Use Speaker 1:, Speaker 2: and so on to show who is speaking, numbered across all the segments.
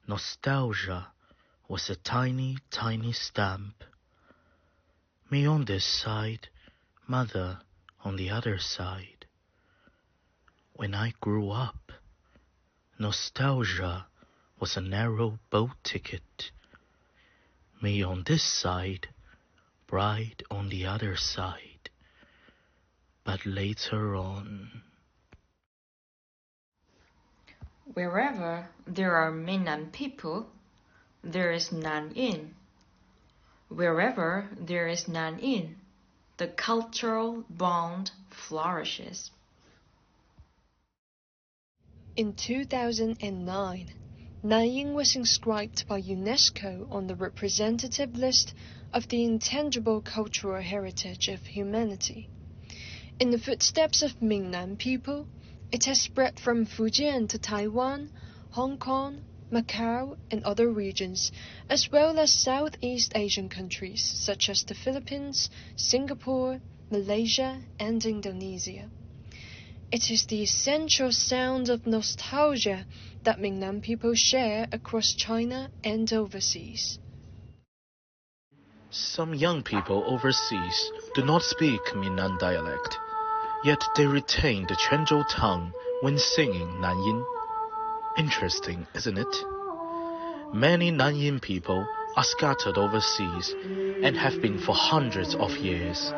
Speaker 1: Nostalgia was a tiny, tiny stamp. Me on this side, mother on the other side. When I grew up, nostalgia was a narrow boat ticket. Me on this side, bride on the other side. But later on...
Speaker 2: Wherever there are Minnan people, there is Nanyin. Wherever there is Nanyin, the cultural bond flourishes.
Speaker 3: In 2009, Nanyin was inscribed by UNESCO on the representative list of the intangible cultural heritage of humanity. In the footsteps of Minnan people, it has spread from Fujian to Taiwan, Hong Kong, Macau, and other regions, as well as Southeast Asian countries such as the Philippines, Singapore, Malaysia, and Indonesia. It is the essential sound of nostalgia that Minnan people share across China and overseas.
Speaker 1: Some young people overseas do not speak Minnan dialect, yet they retain the Quanzhou tongue when singing Nanyin. Interesting, isn't it? Many Nanyin people are scattered overseas and have been for hundreds of years,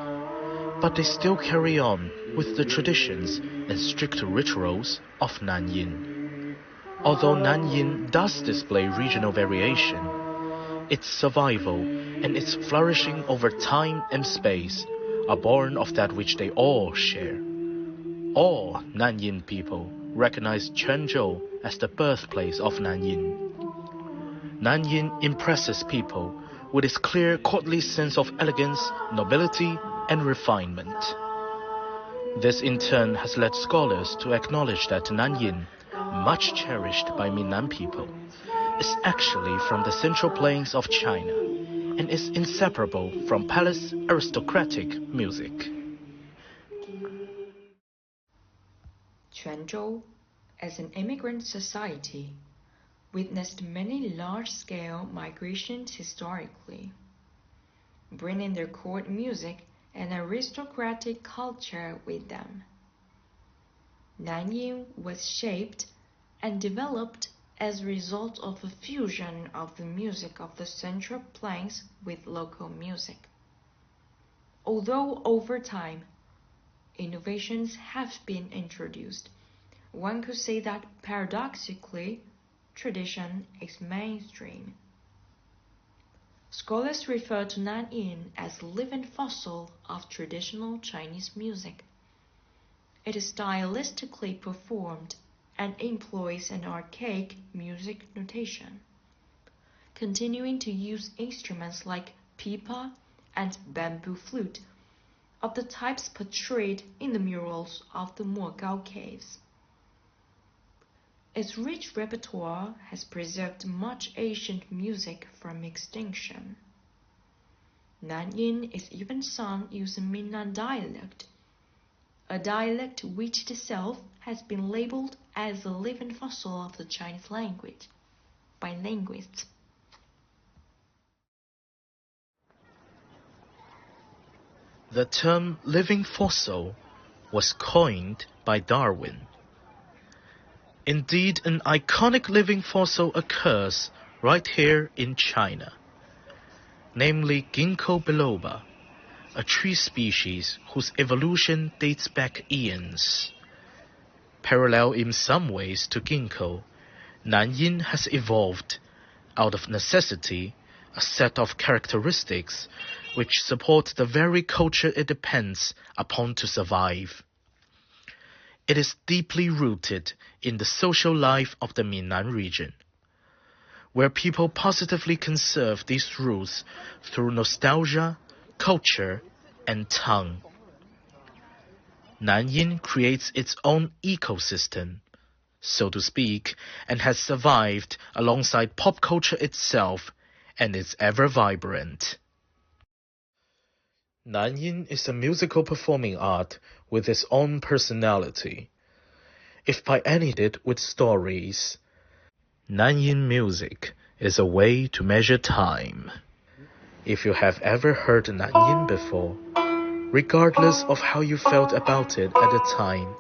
Speaker 1: but they still carry on with the traditions and strict rituals of Nanyin. Although Nanyin does display regional variation, its survival and its flourishing over time and space are born of that which they all share. All Nanyin people recognize Quanzhou as the birthplace of Nanyin. Nanyin impresses people with its clear, courtly sense of elegance, nobility, and refinement. This in turn has led scholars to acknowledge that Nanyin, much cherished by Minnan people, is actually from the central plains of China and is inseparable from palace aristocratic music.
Speaker 2: Quanzhou, as an immigrant society, witnessed many large-scale migrations historically, bringing their court music and aristocratic culture with them. Nanyin was shaped and developed as a result of a fusion of the music of the Central Plains with local music. Although over time, innovations have been introduced, one could say that paradoxically, tradition is mainstream. Scholars refer to Nanyin as a living fossil of traditional Chinese music. It is stylistically performed and employs an archaic music notation, continuing to use instruments like pipa and bamboo flute, of the types portrayed in the murals of the Mogao caves. Its rich repertoire has preserved much ancient music from extinction. Nanyin is even sung using Minnan dialect, a dialect which itself has been labeled as a living fossil of the Chinese language by linguists.
Speaker 1: The term living fossil was coined by Darwin. Indeed, an iconic living fossil occurs right here in China, namely Ginkgo biloba, a tree species whose evolution dates back eons. Parallel in some ways to ginkgo, Nanyin has evolved, out of necessity, a set of characteristics which support the very culture it depends upon to survive. It is deeply rooted in the social life of the Minnan region, where people positively conserve these roots through nostalgia, culture, and tongue. Nanyin creates its own ecosystem, so to speak, and has survived alongside pop culture itself and is ever vibrant. Nanyin is a musical performing art with its own personality. If I ended it with stories, Nanyin music is a way to measure time. If you have ever heard Nanyin before, regardless of how you felt about it at the time,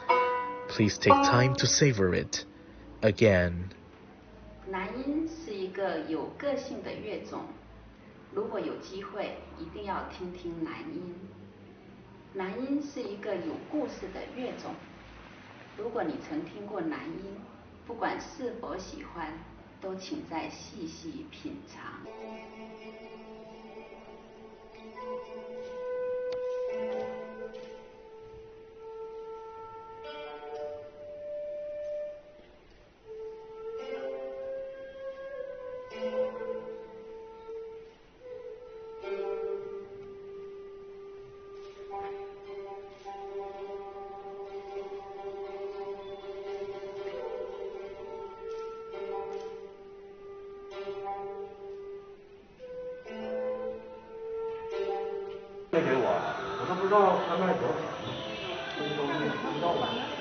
Speaker 1: please take time to savor it again.
Speaker 4: 南音是一个有个性的乐种，如果有机会，一定要听听南音。南音是一个有故事的乐种，如果你曾听过南音，不管是否喜欢，都请再细细品尝。
Speaker 5: 卖给我，我都不知道他卖多少钱，不知道。